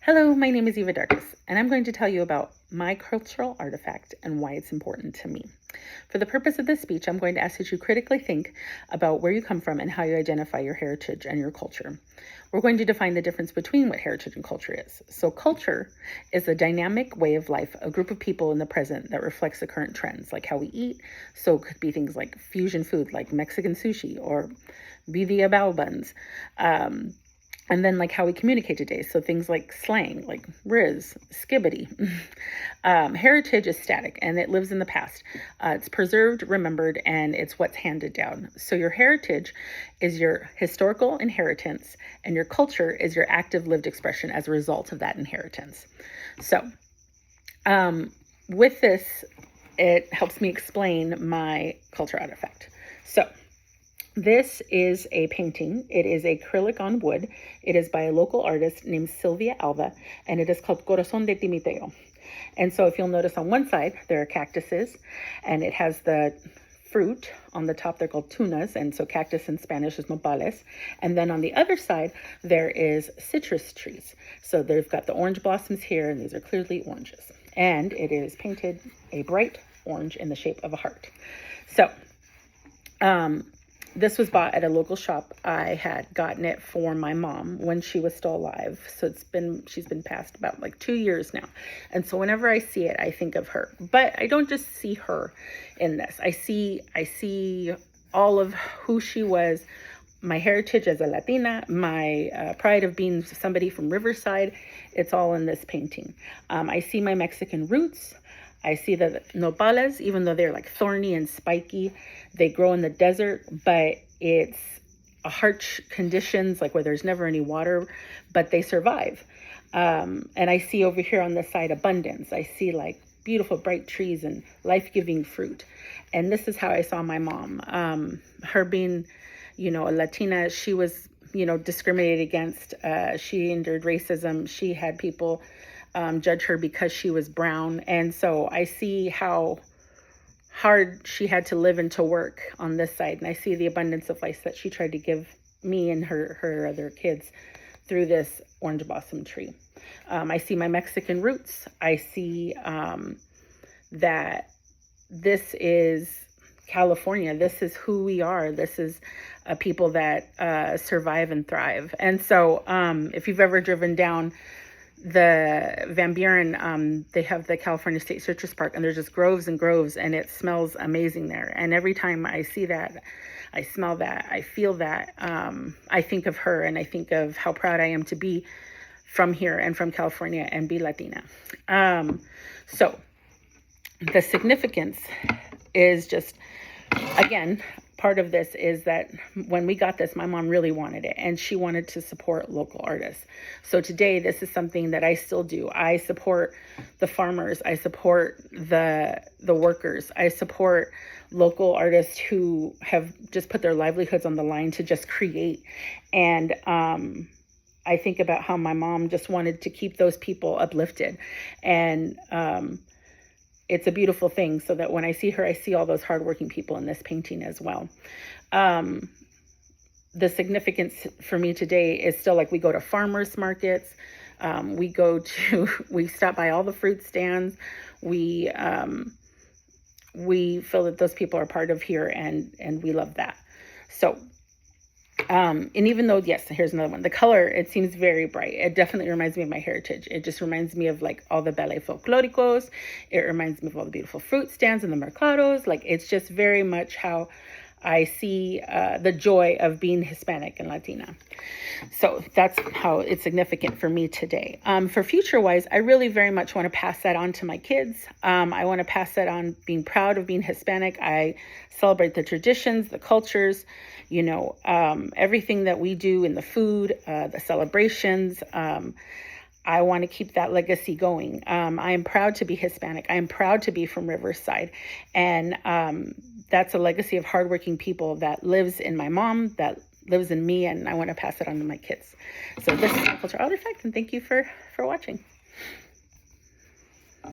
Hello, my name is Eva Darkus, and I'm going to tell you about my cultural artifact and why it's important to me. For the purpose of this speech, I'm going to ask that you critically think about where you come from and how you identify your heritage and your culture. We're going to define the difference between what heritage and culture is. So culture is a dynamic way of life, a group of people in the present that reflects the current trends, like how we eat. So it could be things like fusion food, like Mexican sushi or birria bao buns. And then like how we communicate today. So things like slang, like riz, skibbity. Heritage is static and it lives in the past. It's preserved, remembered, and it's what's handed down. So your heritage is your historical inheritance and your culture is your active lived expression as a result of that inheritance. So with this, it helps me explain my culture artifact. So this is a painting. It is acrylic on wood. It is by a local artist named Sylvia Alva, and it is called Corazón de Timiteo. And so if you'll notice on one side, there are cactuses, and it has the fruit on the top. They're called tunas, and so cactus in Spanish is nopales. And then on the other side, there is citrus trees. So they've got the orange blossoms here, and these are clearly oranges. And it is painted a bright orange in the shape of a heart. So, this was bought at a local shop. I had gotten it for my mom when she was still alive. So she's been passed about like 2 years now. And so whenever I see it, I think of her. But I don't just see her in this. I see all of who she was, my heritage as a Latina, my pride of being somebody from Riverside. It's all in this painting. I see my Mexican roots. I see the nopales, even though they're like thorny and spiky, they grow in the desert, but it's harsh conditions, like where there's never any water, but they survive. And I see over here on this side abundance. I see like beautiful bright trees and life-giving fruit. And this is how I saw my mom. Her being, a Latina, she was, discriminated against. She endured racism. She had people judge her because she was brown. And so I see how hard she had to live and to work on this side. And I see the abundance of life that she tried to give me and her other kids through this orange blossom tree. I see my Mexican roots. I see that this is California. This is who we are. This is a people that survive and thrive. And so if you've ever driven down the Van Buren, they have the California State Citrus Park, and there's just groves and groves, and it smells amazing there. And every time I see that, I smell that, I feel that, I think of her, and I think of how proud I am to be from here and from California and be Latina. So the significance is just, again, part of this is that when we got this, my mom really wanted it, and she wanted to support local artists. So today, this is something that I still do. I support the farmers. I support the workers. I support local artists who have just put their livelihoods on the line to just create. And I think about how my mom just wanted to keep those people uplifted. And it's a beautiful thing, so that when I see her, I see all those hardworking people in this painting as well. The significance for me today is still like we go to farmers markets. We stop by all the fruit stands. We feel that those people are part of here, and we love that. So, and even though, yes, here's another one. The color, it seems very bright. It definitely reminds me of my heritage. It just reminds me of like all the ballet folklóricos. It reminds me of all the beautiful fruit stands in the mercados. Like, it's just very much how I see the joy of being Hispanic and Latina. So that's how it's significant for me today. For future-wise, I really very much want to pass that on to my kids. I want to pass that on, being proud of being Hispanic. I celebrate the traditions, the cultures, everything that we do in the food, the celebrations. I want to keep that legacy going. I am proud to be Hispanic. I am proud to be from Riverside. And that's a legacy of hardworking people that lives in my mom, that lives in me, and I want to pass it on to my kids. So this is my cultural artifact, and thank you for watching.